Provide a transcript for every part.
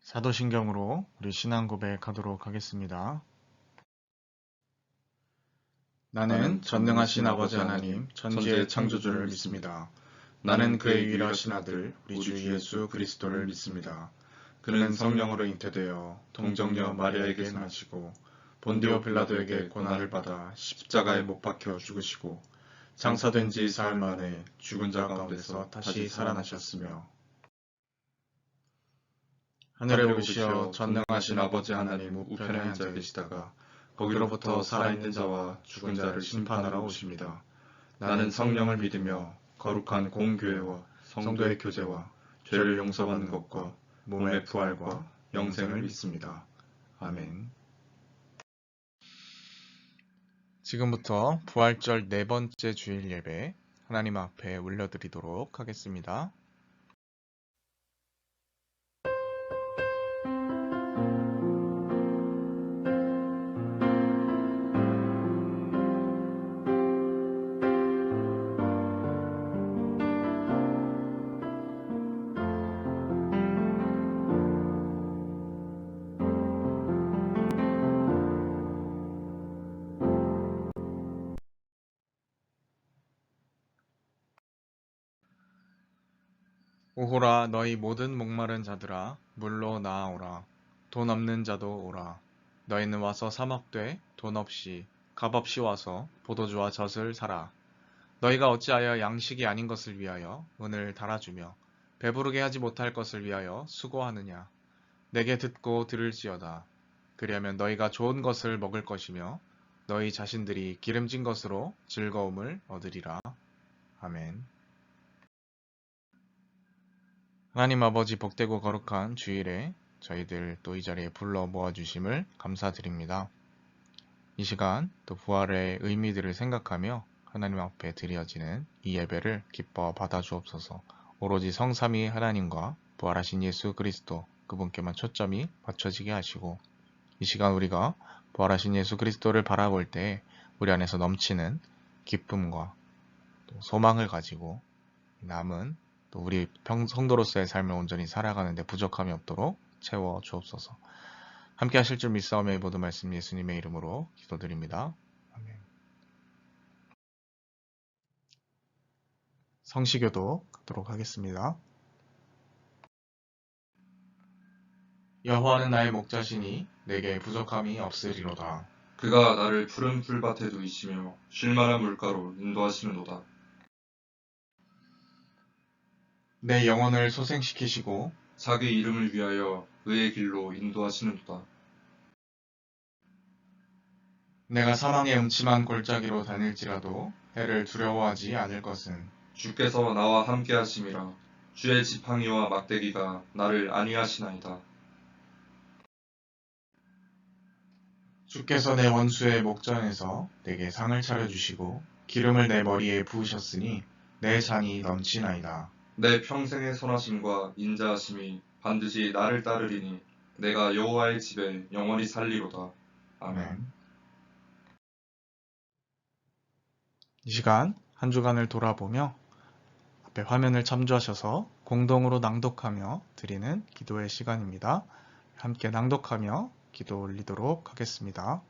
사도신경으로 우리 신앙 고백하도록 하겠습니다. 나는 전능하신 아버지 하나님, 천지의 창조주를 믿습니다. 나는 그의 유일하신 아들, 우리 주 예수 그리스도를 믿습니다. 그는 성령으로 잉태되어 동정녀 마리아에게 나시고 본디오 빌라도에게 고난을 받아 십자가에 못 박혀 죽으시고 장사된 지 사흘 만에 죽은 자 가운데서 다시 살아나셨으며 하늘에 오르시어 전능하신 아버지 하나님 우편에 앉아 계시다가 거기로부터 살아있는 자와 죽은 자를 심판하러 오십니다. 나는 성령을 믿으며 거룩한 공교회와 성도의 교제와 죄를 용서받는 것과 몸의 부활과 영생을 믿습니다. 아멘. 지금부터 부활절 네 번째 주일 예배 하나님 앞에 올려드리도록 하겠습니다. 오호라 너희 모든 목마른 자들아 물로 나아오라. 돈 없는 자도 오라. 너희는 와서 사 먹되 돈 없이 값 없이 와서 포도주와 젖을 사라. 너희가 어찌하여 양식이 아닌 것을 위하여 은을 달아주며 배부르게 하지 못할 것을 위하여 수고하느냐. 내게 듣고 들을지어다. 그리하면 너희가 좋은 것을 먹을 것이며 너희 자신들이 기름진 것으로 즐거움을 얻으리라. 아멘. 하나님 아버지 복되고 거룩한 주일에 저희들 또 이 자리에 불러 모아주심을 감사드립니다. 이 시간 또 부활의 의미들을 생각하며 하나님 앞에 드려지는 이 예배를 기뻐 받아주옵소서. 오로지 성삼위 하나님과 부활하신 예수 그리스도 그분께만 초점이 맞춰지게 하시고 이 시간 우리가 부활하신 예수 그리스도를 바라볼 때 우리 안에서 넘치는 기쁨과 또 소망을 가지고 남은 또 우리 성도로서의 삶을 온전히 살아가는데 부족함이 없도록 채워 주옵소서. 함께 하실 줄 믿사오며 모든 말씀 예수님의 이름으로 기도드립니다. 아멘. 성시교도 하도록 하겠습니다. 여호와는 나의 목자시니 내게 부족함이 없으리로다. 그가 나를 푸른 풀밭에 두이시며 쉴만한 물가로 인도하시는도다. 내 영혼을 소생시키시고 자기 이름을 위하여 의의 길로 인도하시는도다. 내가 사망의 음침한 골짜기로 다닐지라도 해를 두려워하지 않을 것은 주께서 나와 함께 하심이라. 주의 지팡이와 막대기가 나를 안위하시나이다. 주께서 내 원수의 목전에서 내게 상을 차려주시고 기름을 내 머리에 부으셨으니 내 잔이 넘치나이다. 내 평생의 선하심과 인자하심이 반드시 나를 따르리니 내가 여호와의 집에 영원히 살리로다. 아멘. 이 시간 한 주간을 돌아보며 앞에 화면을 참조하셔서 공동으로 낭독하며 드리는 기도의 시간입니다. 함께 낭독하며 기도 올리도록 하겠습니다.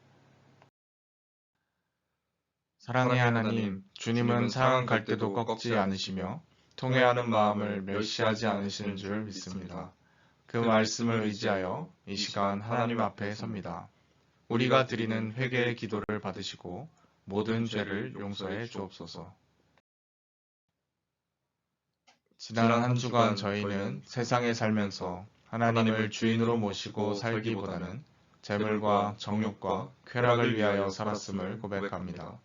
사랑의 하나님, 주님은 상황 갈 때도 꺾지 않으시며 통회하는 마음을 멸시하지 않으시는 줄 믿습니다. 그 말씀을 의지하여 이 시간 하나님 앞에 섭니다. 우리가 드리는 회개의 기도를 받으시고 모든 죄를 용서해 주옵소서. 지난 한 주간 저희는 세상에 살면서 하나님을 주인으로 모시고 살기보다는 재물과 정욕과 쾌락을 위하여 살았음을 고백합니다.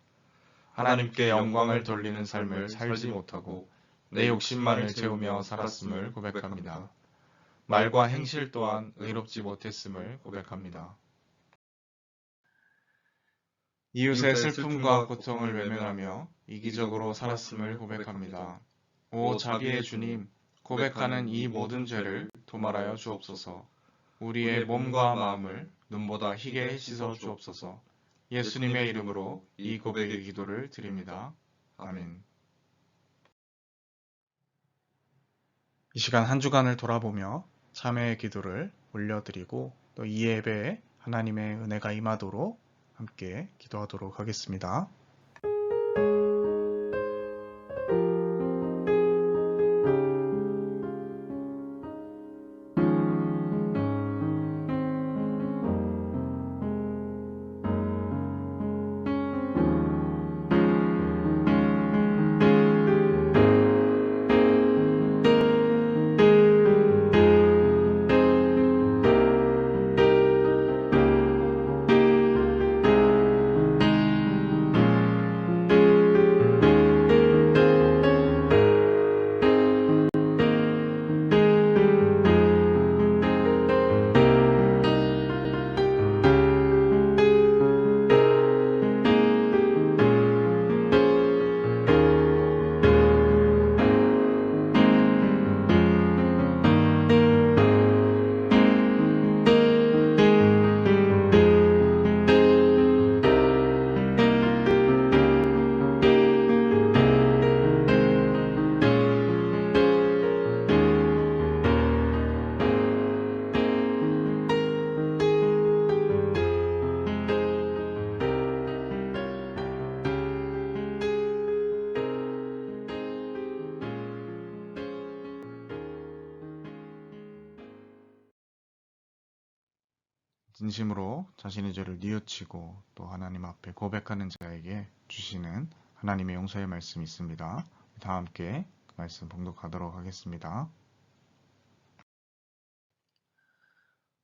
하나님께 영광을 돌리는 삶을 살지 못하고 내 욕심만을 채우며 살았음을 고백합니다. 말과 행실 또한 의롭지 못했음을 고백합니다. 이웃의 슬픔과 고통을 외면하며 이기적으로 살았음을 고백합니다. 오 자비의 주님, 고백하는 이 모든 죄를 도말하여 주옵소서. 우리의 몸과 마음을 눈보다 희게 씻어 주옵소서. 예수님의 이름으로 이 고백의 기도를 드립니다. 아멘. 이 시간 한 주간을 돌아보며 참회의 기도를 올려드리고 또 이 예배에 하나님의 은혜가 임하도록 함께 기도하도록 하겠습니다. 진심으로 자신의 죄를 뉘우치고 또 하나님 앞에 고백하는 자에게 주시는 하나님의 용서의 말씀이 있습니다. 다 함께 그 말씀 봉독하도록 하겠습니다.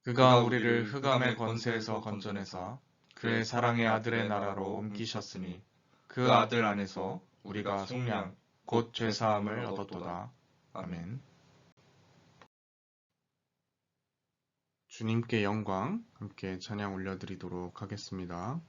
그가 우리를 흑암의 권세에서 건져내사 그의 사랑의 아들의 나라로 옮기셨으니 그 아들 안에서 우리가 속량 곧 죄사함을 얻었도다. 아멘. 주님께 영광 함께 찬양 올려드리도록 하겠습니다.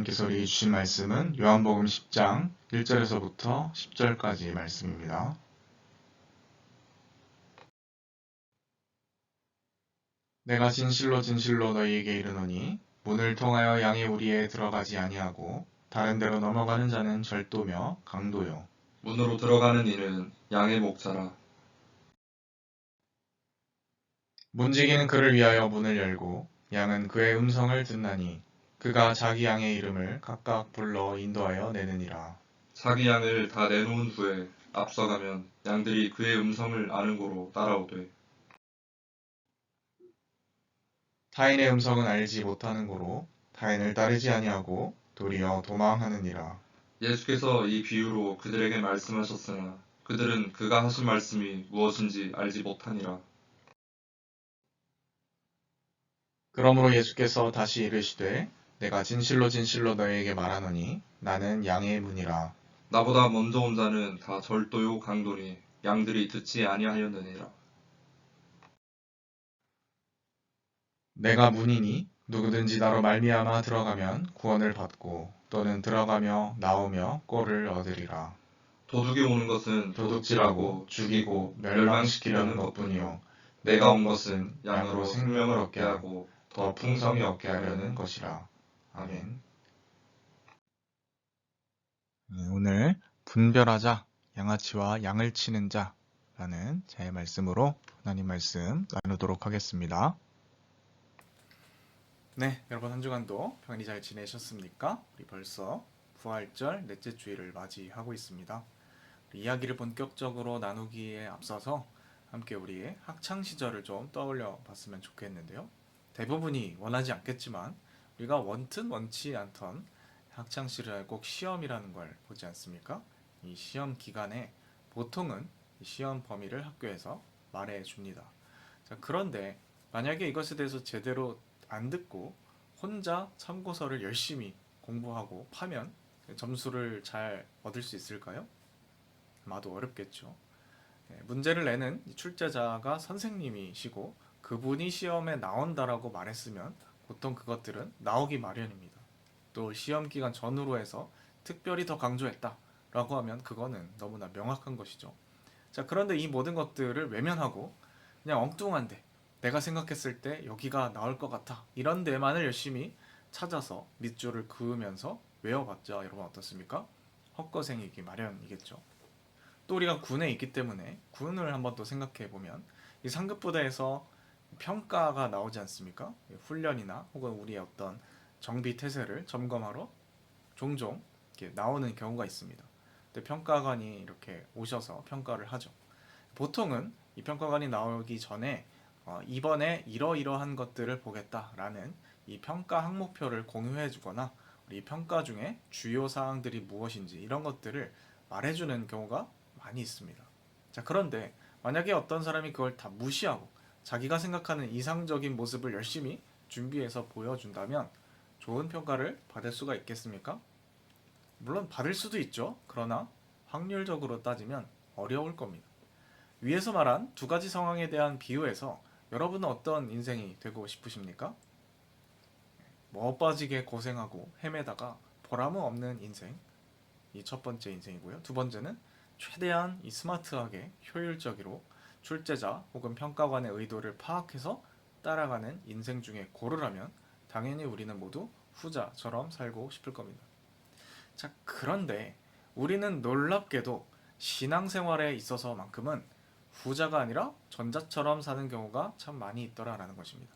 하나님께서 우리에게 주신 말씀은 요한복음 10장 1절에서부터 10절까지의 말씀입니다. 내가 진실로 진실로 너희에게 이르노니 문을 통하여 양의 우리에 들어가지 아니하고 다른 데로 넘어가는 자는 절도며 강도요. 문으로 들어가는 이는 양의 목자라. 문지기는 그를 위하여 문을 열고 양은 그의 음성을 듣나니 그가 자기 양의 이름을 각각 불러 인도하여 내느니라. 자기 양을 다 내놓은 후에 앞서가면 양들이 그의 음성을 아는 고로 따라오되 타인의 음성은 알지 못하는 고로 타인을 따르지 아니하고 도리어 도망하느니라. 예수께서 이 비유로 그들에게 말씀하셨으나 그들은 그가 하신 말씀이 무엇인지 알지 못하니라. 그러므로 예수께서 다시 이르시되 내가 진실로 진실로 너희에게 말하노니 나는 양의 문이라. 나보다 먼저 온 자는 다 절도요 강도니 양들이 듣지 아니하였느니라. 내가 문이니 누구든지 나로 말미암아 들어가면 구원을 받고 또는 들어가며 나오며 꼴을 얻으리라. 도둑이 오는 것은 도둑질하고 죽이고 멸망시키려는 것뿐이요 내가 온 것은 양으로 생명을 얻게 하고 더 풍성히 얻게 하려는 것이라. 아멘. 오늘 분별하자 양아치와 양을 치는 자라는 제 말씀으로 하나님 말씀 나누도록 하겠습니다. 네, 여러분 한 주간도 평안히 잘 지내셨습니까? 우리 벌써 부활절 넷째 주일을 맞이하고 있습니다. 이야기를 본격적으로 나누기에 앞서서 함께 우리의 학창 시절을 좀 떠올려 봤으면 좋겠는데요. 대부분이 원하지 않겠지만 우리가 원튼 원치 않던 학창 시절에 꼭 시험이라는 걸 보지 않습니까? 이 시험 기간에 보통은 이 시험 범위를 학교에서 말해 줍니다. 자, 그런데 만약에 이것에 대해서 제대로 안 듣고 혼자 참고서를 열심히 공부하고 파면 점수를 잘 얻을 수 있을까요? 아마도 어렵겠죠. 문제를 내는 출제자가 선생님이시고 그분이 시험에 나온다라고 말했으면 보통 그것들은 나오기 마련입니다. 또 시험 기간 전후로 해서 특별히 더 강조했다라고 하면 그거는 너무나 명확한 것이죠. 자, 그런데 이 모든 것들을 외면하고 그냥 엉뚱한데 내가 생각했을 때 여기가 나올 것 같아 이런 데만을 열심히 찾아서 밑줄을 그으면서 외워봤자 여러분 어떻습니까? 헛거생이기 마련이겠죠. 또 우리가 군에 있기 때문에 군을 한번 또 생각해 보면 이 상급부대에서 평가가 나오지 않습니까? 훈련이나 혹은 우리의 어떤 정비 태세를 점검하러 종종 이렇게 나오는 경우가 있습니다. 근데 평가관이 이렇게 오셔서 평가를 하죠. 보통은 이 평가관이 나오기 전에 이번에 이러이러한 것들을 보겠다라는 이 평가 항목표를 공유해 주거나 우리 평가 중에 주요 사항들이 무엇인지 이런 것들을 말해주는 경우가 많이 있습니다. 자, 그런데 만약에 어떤 사람이 그걸 다 무시하고 자기가 생각하는 이상적인 모습을 열심히 준비해서 보여준다면 좋은 평가를 받을 수가 있겠습니까? 물론 받을 수도 있죠. 그러나 확률적으로 따지면 어려울 겁니다. 위에서 말한 두 가지 상황에 대한 비유에서 여러분은 어떤 인생이 되고 싶으십니까? 멋빠지게 고생하고 헤매다가 보람은 없는 인생, 이 첫 번째 인생이고요. 두 번째는 최대한 이 스마트하게 효율적으로 출제자 혹은 평가관의 의도를 파악해서 따라가는 인생 중에 고르라면 당연히 우리는 모두 후자처럼 살고 싶을 겁니다. 자, 그런데 우리는 놀랍게도 신앙생활에 있어서만큼은 후자가 아니라 전자처럼 사는 경우가 참 많이 있더라라는 것입니다.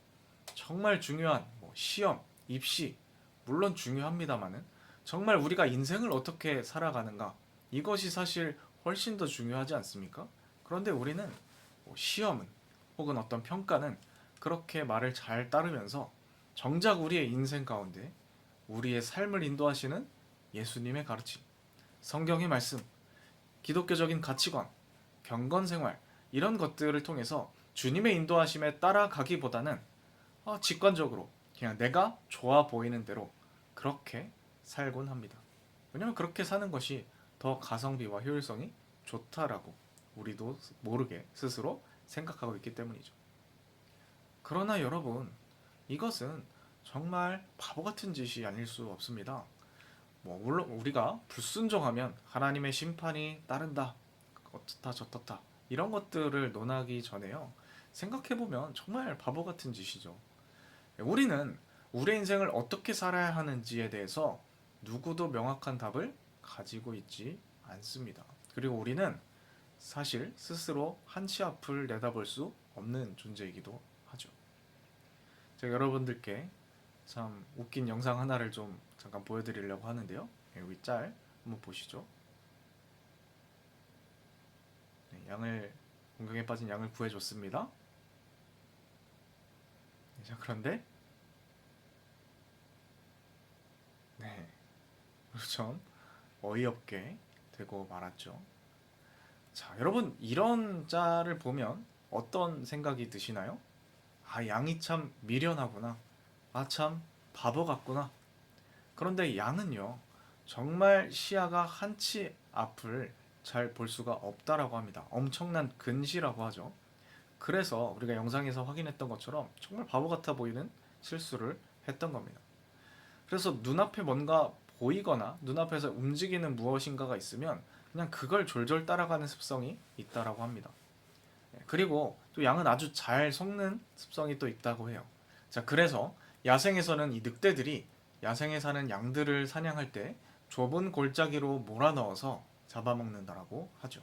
정말 중요한 시험, 입시 물론 중요합니다만은 정말 우리가 인생을 어떻게 살아가는가 이것이 사실 훨씬 더 중요하지 않습니까? 그런데 우리는 시험은 혹은 어떤 평가는 그렇게 말을 잘 따르면서 정작 우리의 인생 가운데 우리의 삶을 인도하시는 예수님의 가르침, 성경의 말씀, 기독교적인 가치관, 경건생활 이런 것들을 통해서 주님의 인도하심에 따라가기보다는 직관적으로 그냥 내가 좋아 보이는 대로 그렇게 살곤 합니다. 왜냐하면 그렇게 사는 것이 더 가성비와 효율성이 좋다라고 우리도 모르게 스스로 생각하고 있기 때문이죠. 그러나 여러분, 이것은 정말 바보 같은 짓이 아닐 수 없습니다. 물론 우리가 불순종하면 하나님의 심판이 따른다, 어떻다 저떻다 이런 것들을 논하기 전에요. 생각해보면 정말 바보 같은 짓이죠. 우리는 우리 인생을 어떻게 살아야 하는지에 대해서 누구도 명확한 답을 가지고 있지 않습니다. 그리고 우리는 사실 스스로 한치 앞을 내다볼 수 없는 존재이기도 하죠. 제가 여러분들께 참 웃긴 영상 하나를 좀 잠깐 보여드리려고 하는데요. 여기 짤 한번 보시죠. 네, 공경에 빠진 양을 구해줬습니다. 자, 그런데 네, 좀 어이없게 되고 말았죠. 자, 여러분 이런 짤을 보면 어떤 생각이 드시나요? 아, 양이 참 미련하구나. 아, 참 바보 같구나. 그런데 양은요, 정말 시야가 한치 앞을 잘 볼 수가 없다라고 합니다. 엄청난 근시라고 하죠. 그래서 우리가 영상에서 확인했던 것처럼 정말 바보 같아 보이는 실수를 했던 겁니다. 그래서 눈앞에 뭔가 보이거나 눈앞에서 움직이는 무엇인가가 있으면 그냥 그걸 졸졸 따라가는 습성이 있다라고 합니다. 그리고 또 양은 아주 잘 속는 습성이 또 있다고 해요. 자, 그래서 야생에서는 이 늑대들이 야생에 사는 양들을 사냥할 때 좁은 골짜기로 몰아넣어서 잡아먹는다라고 하죠.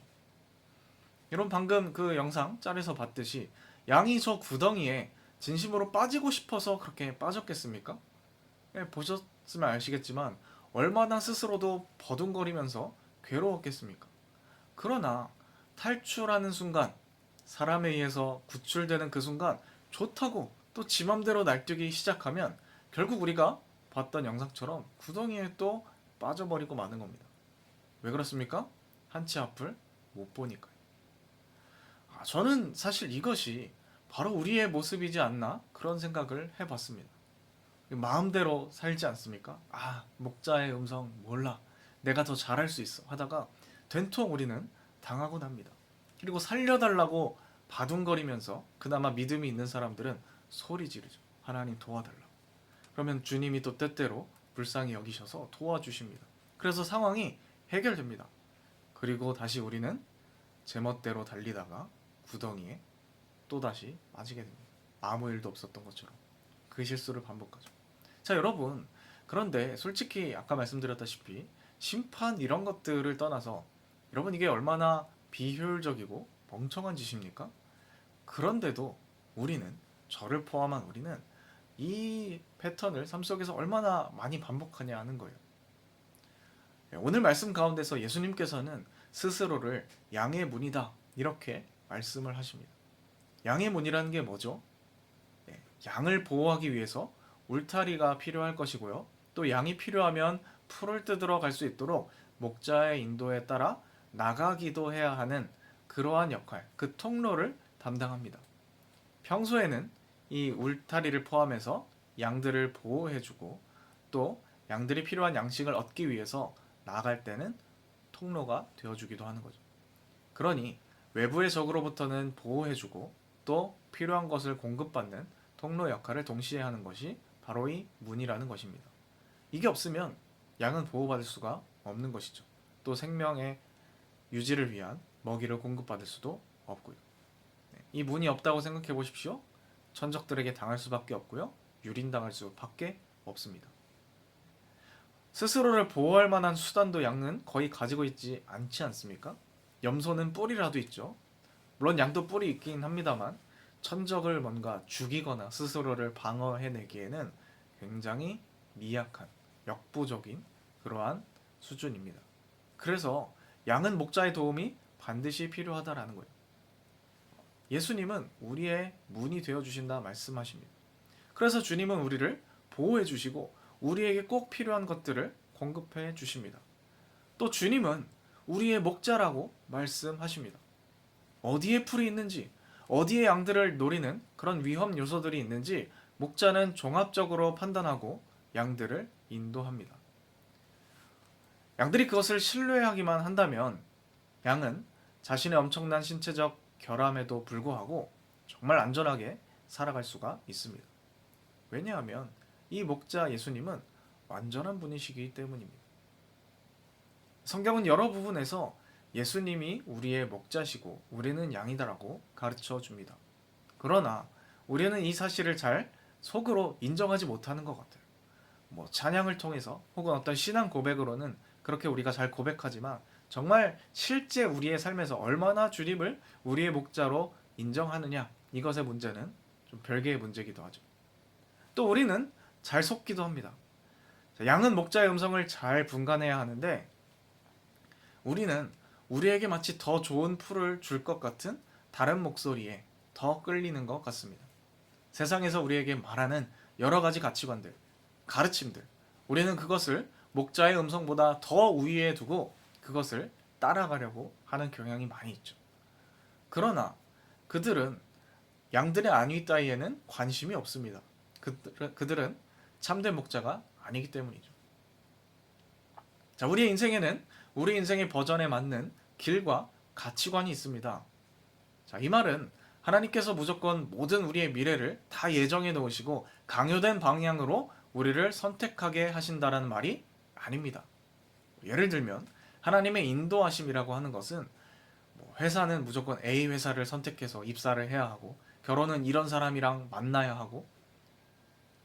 여러분 방금 그 영상 짤에서 봤듯이 양이 저 구덩이에 진심으로 빠지고 싶어서 그렇게 빠졌겠습니까? 예, 보셨으면 아시겠지만 얼마나 스스로도 버둥거리면서 괴로웠겠습니까? 그러나 탈출하는 순간, 사람에 의해서 구출되는 그 순간 좋다고 또 지 맘대로 날뛰기 시작하면 결국 우리가 봤던 영상처럼 구덩이에 또 빠져버리고 마는 겁니다. 왜 그렇습니까? 한치 앞을 못 보니까요. 저는 사실 이것이 바로 우리의 모습이지 않나 그런 생각을 해봤습니다. 마음대로 살지 않습니까? 아, 목자의 음성 몰라. 내가 더 잘할 수 있어. 하다가 된통 우리는 당하곤 합니다. 그리고 살려달라고 바둥거리면서 그나마 믿음이 있는 사람들은 소리 지르죠. 하나님 도와달라고. 그러면 주님이 또 때때로 불쌍히 여기셔서 도와주십니다. 그래서 상황이 해결됩니다. 그리고 다시 우리는 제멋대로 달리다가 구덩이에 또다시 빠지게 됩니다. 아무 일도 없었던 것처럼 그 실수를 반복하죠. 자, 여러분, 그런데 솔직히 아까 말씀드렸다시피 심판 이런 것들을 떠나서 여러분 이게 얼마나 비효율적이고 멍청한 짓입니까? 그런데도 우리는, 저를 포함한 우리는 이 패턴을 삶 속에서 얼마나 많이 반복하냐 하는 거예요. 오늘 말씀 가운데서 예수님께서는 스스로를 양의 문이다 이렇게 말씀을 하십니다. 양의 문이라는 게 뭐죠? 양을 보호하기 위해서 울타리가 필요할 것이고요. 또 양이 필요하면 풀을 뜯으러 갈 수 있도록 목자의 인도에 따라 나가기도 해야 하는 그러한 역할, 그 통로를 담당합니다. 평소에는 이 울타리를 포함해서 양들을 보호해주고 또 양들이 필요한 양식을 얻기 위해서 나아갈 때는 통로가 되어주기도 하는 거죠. 그러니 외부의 적으로부터는 보호해주고 또 필요한 것을 공급받는 통로 역할을 동시에 하는 것이 바로 이 문이라는 것입니다. 이게 없으면 양은 보호받을 수가 없는 것이죠. 또 생명의 유지를 위한 먹이를 공급받을 수도 없고요. 이 문이 없다고 생각해 보십시오. 천적들에게 당할 수밖에 없고요. 유린당할 수밖에 없습니다. 스스로를 보호할 만한 수단도 양은 거의 가지고 있지 않지 않습니까? 염소는 뿔이라도 있죠. 물론 양도 뿔이 있긴 합니다만 천적을 뭔가 죽이거나 스스로를 방어해내기에는 굉장히 미약한, 역부족인 그러한 수준입니다. 그래서 양은 목자의 도움이 반드시 필요하다라는 거예요. 예수님은 우리의 문이 되어주신다 말씀하십니다. 그래서 주님은 우리를 보호해 주시고 우리에게 꼭 필요한 것들을 공급해 주십니다. 또 주님은 우리의 목자라고 말씀하십니다. 어디에 풀이 있는지, 어디에 양들을 노리는 그런 위험 요소들이 있는지 목자는 종합적으로 판단하고 양들을 인도합니다. 양들이 그것을 신뢰하기만 한다면 양은 자신의 엄청난 신체적 결함에도 불구하고 정말 안전하게 살아갈 수가 있습니다. 왜냐하면 이 목자 예수님은 완전한 분이시기 때문입니다. 성경은 여러 부분에서 예수님이 우리의 목자시고 우리는 양이다라고 가르쳐 줍니다. 그러나 우리는 이 사실을 잘 속으로 인정하지 못하는 것 같아요. 뭐 찬양을 통해서 혹은 어떤 신앙 고백으로는 그렇게 우리가 잘 고백하지만 정말 실제 우리의 삶에서 얼마나 주님을 우리의 목자로 인정하느냐, 이것의 문제는 좀 별개의 문제이기도 하죠. 또 우리는 잘 속기도 합니다. 양은 목자의 음성을 잘 분간해야 하는데 우리는 우리에게 마치 더 좋은 풀을 줄 것 같은 다른 목소리에 더 끌리는 것 같습니다. 세상에서 우리에게 말하는 여러 가지 가치관들, 가르침들, 우리는 그것을 목자의 음성보다 더 우위에 두고 그것을 따라가려고 하는 경향이 많이 있죠. 그러나 그들은 양들의 안위 따위에는 관심이 없습니다. 그들은 참된 목자가 아니기 때문이죠. 자, 우리의 인생에는 우리 인생의 버전에 맞는 길과 가치관이 있습니다. 자, 이 말은 하나님께서 무조건 모든 우리의 미래를 다 예정해 놓으시고 강요된 방향으로 우리를 선택하게 하신다라는 말이 아닙니다. 예를 들면 하나님의 인도하심이라고 하는 것은 회사는 무조건 A 회사를 선택해서 입사를 해야 하고 결혼은 이런 사람이랑 만나야 하고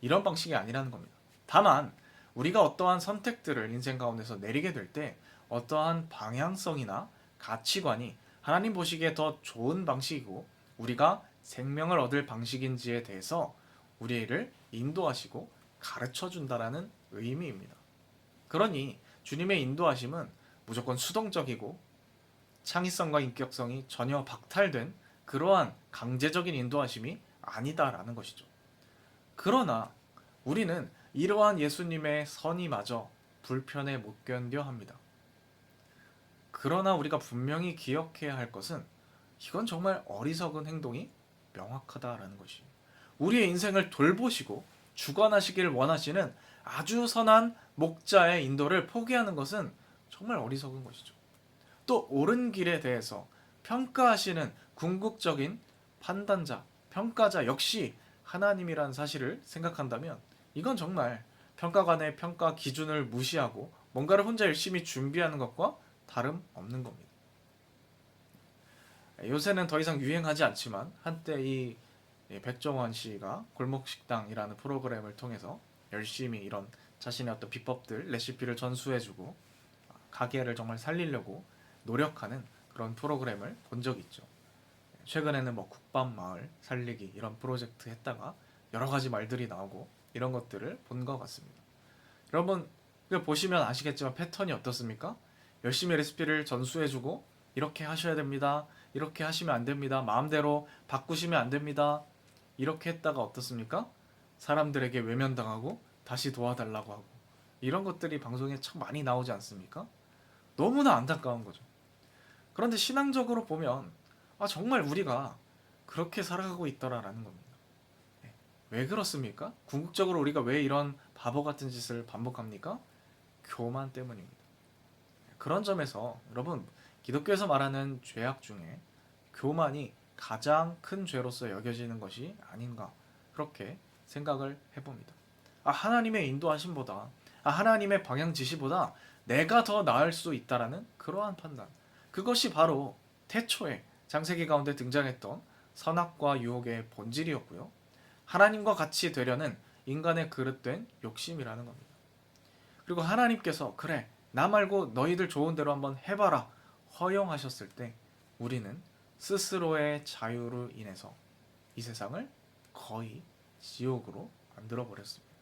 이런 방식이 아니라는 겁니다. 다만 우리가 어떠한 선택들을 인생 가운데서 내리게 될 때 어떠한 방향성이나 가치관이 하나님 보시기에 더 좋은 방식이고 우리가 생명을 얻을 방식인지에 대해서 우리를 인도하시고 가르쳐 준다라는 의미입니다. 그러니 주님의 인도하심은 무조건 수동적이고 창의성과 인격성이 전혀 박탈된 그러한 강제적인 인도하심이 아니다라는 것이죠. 그러나 우리는 이러한 예수님의 선의마저 불편에 못 견뎌 합니다. 그러나 우리가 분명히 기억해야 할 것은 이건 정말 어리석은 행동이 명확하다라는 것이. 우리의 인생을 돌보시고 주관하시기를 원하시는 아주 선한 목자의 인도를 포기하는 것은 정말 어리석은 것이죠. 또 옳은 길에 대해서 평가하시는 궁극적인 판단자, 평가자 역시 하나님이란 사실을 생각한다면 이건 정말 평가관의 평가 기준을 무시하고 뭔가를 혼자 열심히 준비하는 것과 다름없는 겁니다. 요새는 더 이상 유행하지 않지만 한때 이 백종원 씨가 골목식당이라는 프로그램을 통해서 열심히 이런 자신의 어떤 비법들, 레시피를 전수해주고 가게를 정말 살리려고 노력하는 그런 프로그램을 본 적이 있죠. 최근에는 뭐 국밥마을 살리기 이런 프로젝트 했다가 여러 가지 말들이 나오고 이런 것들을 본 것 같습니다. 여러분 이거 보시면 아시겠지만 패턴이 어떻습니까? 열심히 레시피를 전수해주고 이렇게 하셔야 됩니다. 이렇게 하시면 안 됩니다. 마음대로 바꾸시면 안 됩니다. 이렇게 했다가 어떻습니까? 사람들에게 외면당하고 다시 도와달라고 하고 이런 것들이 방송에 참 많이 나오지 않습니까? 너무나 안타까운 거죠. 그런데 신앙적으로 보면 정말 우리가 그렇게 살아가고 있더라라는 겁니다. 왜 그렇습니까? 궁극적으로 우리가 왜 이런 바보 같은 짓을 반복합니까? 교만 때문입니다. 그런 점에서 여러분 기독교에서 말하는 죄악 중에 교만이 가장 큰 죄로서 여겨지는 것이 아닌가 그렇게 생각을 해봅니다. 하나님의 인도하심보다 하나님의 방향 지시보다 내가 더 나을 수 있다라는 그러한 판단, 그것이 바로 태초에 창세기 가운데 등장했던 선악과 유혹의 본질이었고요. 하나님과 같이 되려는 인간의 그릇된 욕심이라는 겁니다. 그리고 하나님께서 그래 나 말고 너희들 좋은 대로 한번 해봐라 허용하셨을 때 우리는 스스로의 자유로 인해서 이 세상을 거의 지옥으로 만들어 버렸습니다.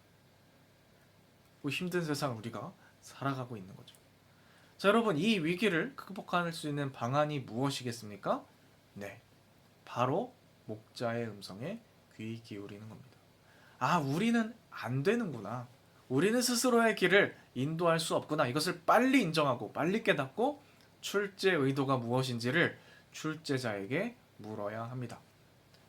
그 힘든 세상을 우리가 살아가고 있는 거죠. 자, 여러분 이 위기를 극복할 수 있는 방안이 무엇이겠습니까? 네, 바로 목자의 음성에 귀 기울이는 겁니다. 우리는 안 되는구나. 우리는 스스로의 길을 인도할 수 없구나. 이것을 빨리 인정하고 빨리 깨닫고 출제 의도가 무엇인지를 출제자에게 물어야 합니다.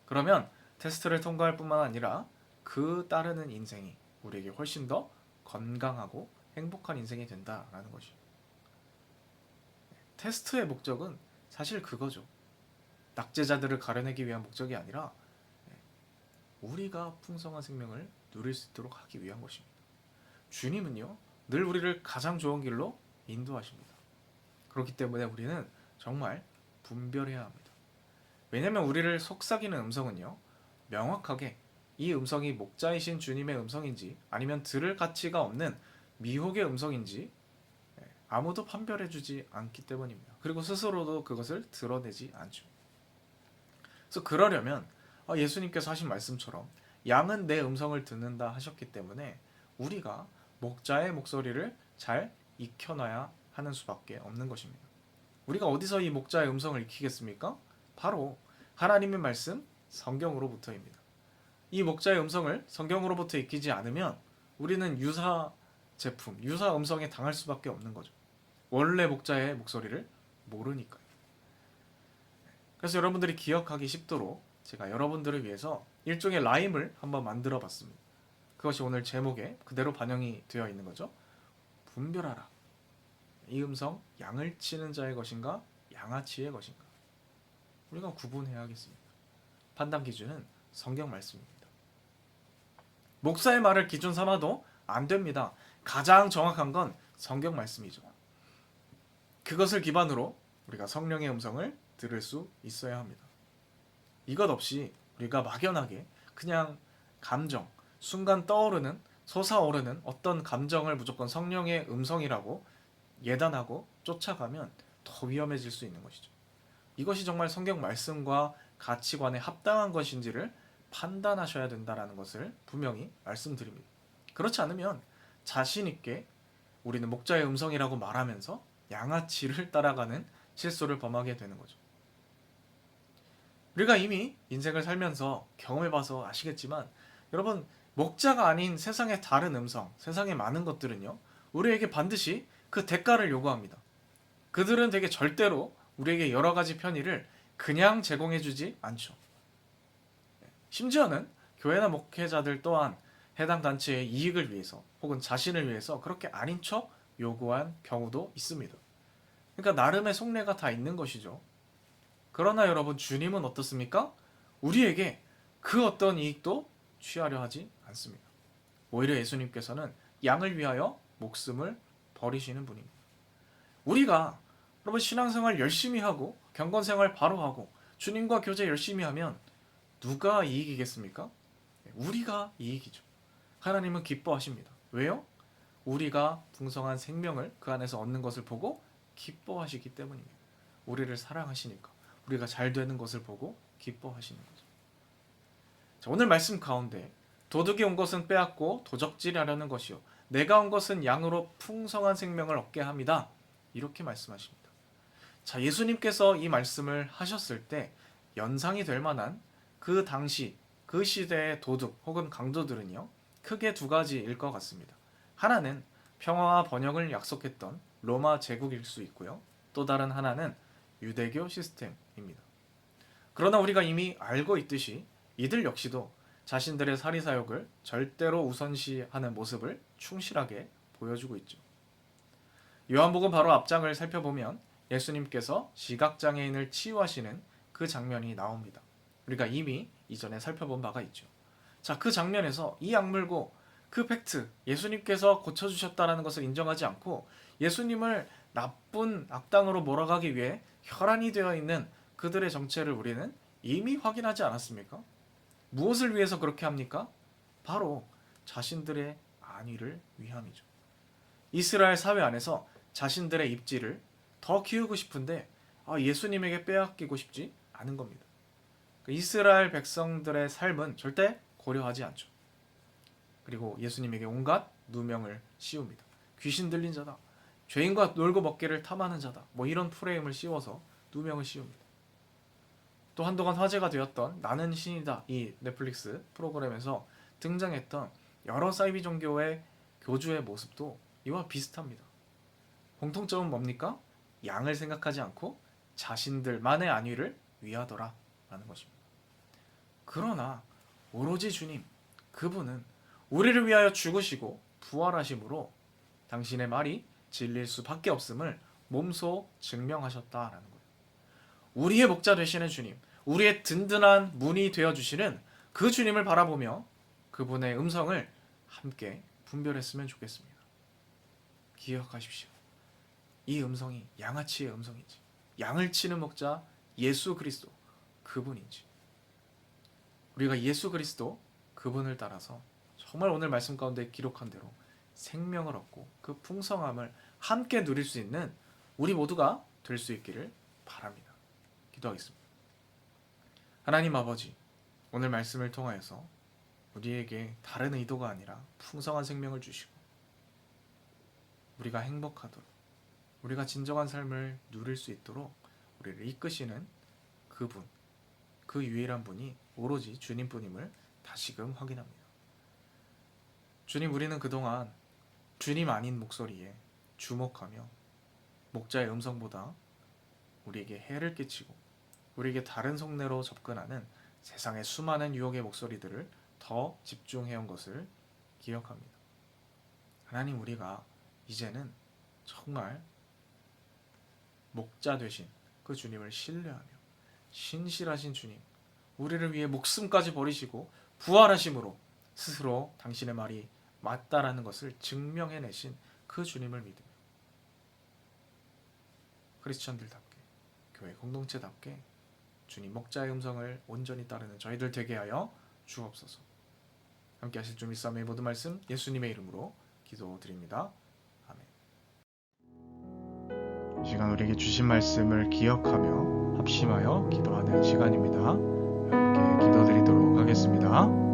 그러면 테스트를 통과할 뿐만 아니라 그 따르는 인생이 우리에게 훨씬 더 건강하고 행복한 인생이 된다라는 것이죠. 테스트의 목적은 사실 그거죠. 낙제자들을 가려내기 위한 목적이 아니라 우리가 풍성한 생명을 누릴 수 있도록 하기 위한 것입니다. 주님은요, 늘 우리를 가장 좋은 길로 인도하십니다. 그렇기 때문에 우리는 정말 분별해야 합니다. 왜냐하면 우리를 속삭이는 음성은요, 명확하게 이 음성이 목자이신 주님의 음성인지 아니면 들을 가치가 없는 미혹의 음성인지 아무도 판별해주지 않기 때문입니다. 그리고 스스로도 그것을 드러내지 않죠. 그래서 그러려면 예수님께서 하신 말씀처럼 양은 내 음성을 듣는다 하셨기 때문에 우리가 목자의 목소리를 잘 익혀놔야 하는 수밖에 없는 것입니다. 우리가 어디서 이 목자의 음성을 익히겠습니까? 바로 하나님의 말씀 성경으로부터입니다. 이 목자의 음성을 성경으로부터 익히지 않으면 우리는 유사 제품, 유사 음성에 당할 수밖에 없는 거죠. 원래 목자의 목소리를 모르니까요. 그래서 여러분들이 기억하기 쉽도록 제가 여러분들을 위해서 일종의 라임을 한번 만들어 봤습니다. 그것이 오늘 제목에 그대로 반영이 되어 있는 거죠. 분별하라. 이 음성 양을 치는 자의 것인가 양아치의 것인가. 우리가 구분해야겠습니다. 판단 기준은 성경 말씀입니다. 목사의 말을 기준 삼아도 안 됩니다. 가장 정확한 건 성경 말씀이죠. 그것을 기반으로 우리가 성령의 음성을 들을 수 있어야 합니다. 이것 없이 우리가 막연하게 그냥 감정, 순간 떠오르는 솟아오르는 어떤 감정을 무조건 성령의 음성이라고 예단하고 쫓아가면 더 위험해질 수 있는 것이죠. 이것이 정말 성경 말씀과 가치관에 합당한 것인지를 판단하셔야 된다는 것을 분명히 말씀드립니다. 그렇지 않으면 자신 있게 우리는 목자의 음성이라고 말하면서 양아치를 따라가는 실수를 범하게 되는 거죠. 우리가 이미 인생을 살면서 경험해봐서 아시겠지만 여러분 목자가 아닌 세상의 다른 음성, 세상의 많은 것들은요 우리에게 반드시 그 대가를 요구합니다. 그들은 되게 절대로 우리에게 여러 가지 편의를 그냥 제공해주지 않죠. 심지어는 교회나 목회자들 또한 해당 단체의 이익을 위해서 혹은 자신을 위해서 그렇게 아닌 척 요구한 경우도 있습니다. 그러니까 나름의 속내가 다 있는 것이죠. 그러나 여러분 주님은 어떻습니까? 우리에게 그 어떤 이익도 취하려 하지 않습니다. 오히려 예수님께서는 양을 위하여 목숨을 버리시는 분입니다. 우리가 여러분 신앙생활 열심히 하고 경건생활 바로 하고 주님과 교제 열심히 하면 누가 이익이겠습니까? 우리가 이익이죠. 하나님은 기뻐하십니다. 왜요? 우리가 풍성한 생명을 그 안에서 얻는 것을 보고 기뻐하시기 때문입니다. 우리를 사랑하시니까 우리가 잘 되는 것을 보고 기뻐하시는 거죠. 자, 오늘 말씀 가운데 도둑이 온 것은 빼앗고 도적질하려는 것이요 내가 온 것은 양으로 풍성한 생명을 얻게 합니다. 이렇게 말씀하십니다. 자, 예수님께서 이 말씀을 하셨을 때 연상이 될 만한 그 당시 그 시대의 도둑 혹은 강도들은요 크게 두 가지일 것 같습니다. 하나는 평화와 번영을 약속했던 로마 제국일 수 있고요. 또 다른 하나는 유대교 시스템입니다. 그러나 우리가 이미 알고 있듯이 이들 역시도 자신들의 사리사욕을 절대로 우선시하는 모습을 충실하게 보여주고 있죠. 요한복음 바로 앞장을 살펴보면 예수님께서 시각장애인을 치유하시는 그 장면이 나옵니다. 우리가 이미 이전에 살펴본 바가 있죠. 자, 그 장면에서 이 악물고 그 팩트, 예수님께서 고쳐주셨다는 것을 인정하지 않고 예수님을 나쁜 악당으로 몰아가기 위해 혈안이 되어 있는 그들의 정체를 우리는 이미 확인하지 않았습니까? 무엇을 위해서 그렇게 합니까? 바로 자신들의 안위를 위함이죠. 이스라엘 사회 안에서 자신들의 입지를 더 키우고 싶은데 예수님에게 빼앗기고 싶지 않은 겁니다. 이스라엘 백성들의 삶은 절대 고려하지 않죠. 그리고 예수님에게 온갖 누명을 씌웁니다. 귀신 들린 자다. 죄인과 놀고 먹기를 탐하는 자다. 이런 프레임을 씌워서 누명을 씌웁니다. 또 한동안 화제가 되었던 나는 신이다 이 넷플릭스 프로그램에서 등장했던 여러 사이비 종교의 교주의 모습도 이와 비슷합니다. 공통점은 뭡니까? 양을 생각하지 않고 자신들만의 안위를 위하더라 라는 것입니다. 그러나 오로지 주님, 그분은 우리를 위하여 죽으시고 부활하심으로 당신의 말이 진리일 수밖에 없음을 몸소 증명하셨다라는 거예요. 우리의 목자 되시는 주님, 우리의 든든한 문이 되어주시는 그 주님을 바라보며 그분의 음성을 함께 분별했으면 좋겠습니다. 기억하십시오. 이 음성이 양아치의 음성인지 양을 치는 목자 예수 그리스도 그분인지 우리가 예수 그리스도 그분을 따라서 정말 오늘 말씀 가운데 기록한 대로 생명을 얻고 그 풍성함을 함께 누릴 수 있는 우리 모두가 될 수 있기를 바랍니다. 기도하겠습니다. 하나님 아버지, 오늘 말씀을 통하여서 우리에게 다른 의도가 아니라 풍성한 생명을 주시고 우리가 행복하도록, 우리가 진정한 삶을 누릴 수 있도록 우리를 이끄시는 그분, 그 유일한 분이 오로지 주님뿐임을 다시금 확인합니다. 주님, 우리는 그동안 주님 아닌 목소리에 주목하며 목자의 음성보다 우리에게 해를 끼치고 우리에게 다른 속내로 접근하는 세상의 수많은 유혹의 목소리들을 더 집중해온 것을 기억합니다. 하나님, 우리가 이제는 정말 목자 되신 그 주님을 신뢰하며 신실하신 주님, 우리를 위해 목숨까지 버리시고 부활하심으로 스스로 당신의 말이 맞다라는 것을 증명해내신 그 주님을 믿으며 크리스천들답게, 교회 공동체답게 주님 목자의 음성을 온전히 따르는 저희들 되게 하여 주옵소서. 함께 하실 주 믿사의 모든 말씀 예수님의 이름으로 기도드립니다. 아멘. 이 시간 우리에게 주신 말씀을 기억하며 합심하여 기도하는 시간입니다. 함께 기도드리도록 하겠습니다.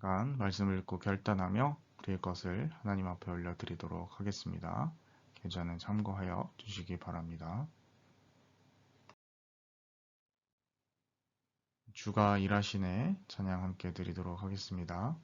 시간 말씀을 읽고 결단하며 우리의 것을 하나님 앞에 올려드리도록 하겠습니다. 계좌는 참고하여 주시기 바랍니다. 주가 일하시네 찬양 함께 드리도록 하겠습니다.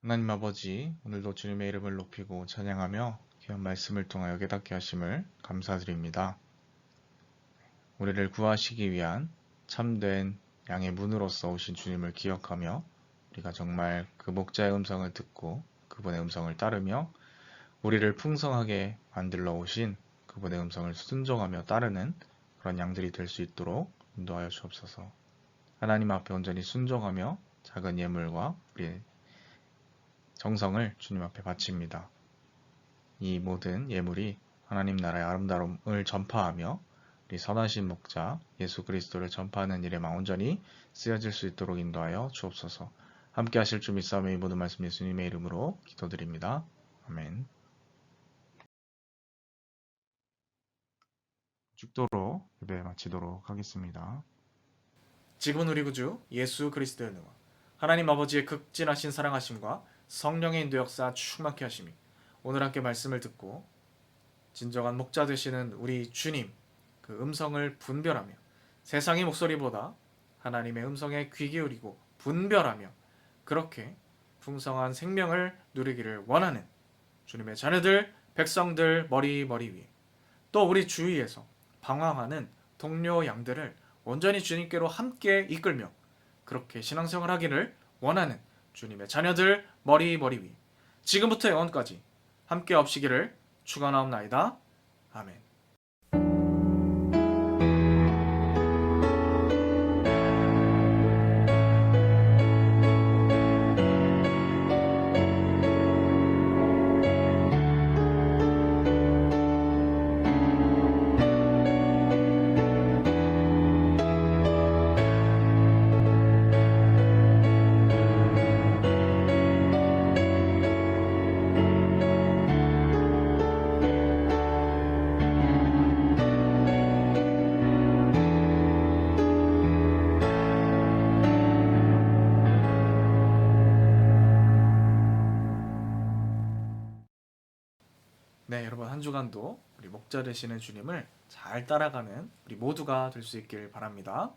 하나님 아버지, 오늘도 주님의 이름을 높이고 찬양하며 귀한 말씀을 통하여 깨닫게 하심을 감사드립니다. 우리를 구하시기 위한 참된 양의 문으로서 오신 주님을 기억하며 우리가 정말 그 목자의 음성을 듣고 그분의 음성을 따르며 우리를 풍성하게 만들러 오신 그분의 음성을 순종하며 따르는 그런 양들이 될 수 있도록 인도하여 주옵소서. 하나님 앞에 온전히 순종하며 작은 예물과 우리의 정성을 주님 앞에 바칩니다. 이 모든 예물이 하나님 나라의 아름다움을 전파하며 우리 선하신 목자 예수 그리스도를 전파하는 일에만 온전히 쓰여질 수 있도록 인도하여 주옵소서. 함께 하실 주 믿사오며 이 모든 말씀 예수님의 이름으로 기도드립니다. 아멘. 축도로 예배 마치도록 하겠습니다. 지금은 우리 구주 예수 그리스도의 은혜와 하나님 아버지의 극진하신 사랑하심과 성령의 인도 역사 충만케 하심이 오늘 함께 말씀을 듣고 진정한 목자 되시는 우리 주님 그 음성을 분별하며 세상의 목소리보다 하나님의 음성에 귀 기울이고 분별하며 그렇게 풍성한 생명을 누리기를 원하는 주님의 자녀들, 백성들 머리 위에 또 우리 주위에서 방황하는 동료 양들을 온전히 주님께로 함께 이끌며 그렇게 신앙생활 하기를 원하는 주님의 자녀들 머리 위에 지금부터 영원까지 함께 없시기를 축원하옵나이다. 아멘. 네, 여러분 한 주간도 우리 목자 되시는 주님을 잘 따라가는 우리 모두가 될 수 있길 바랍니다.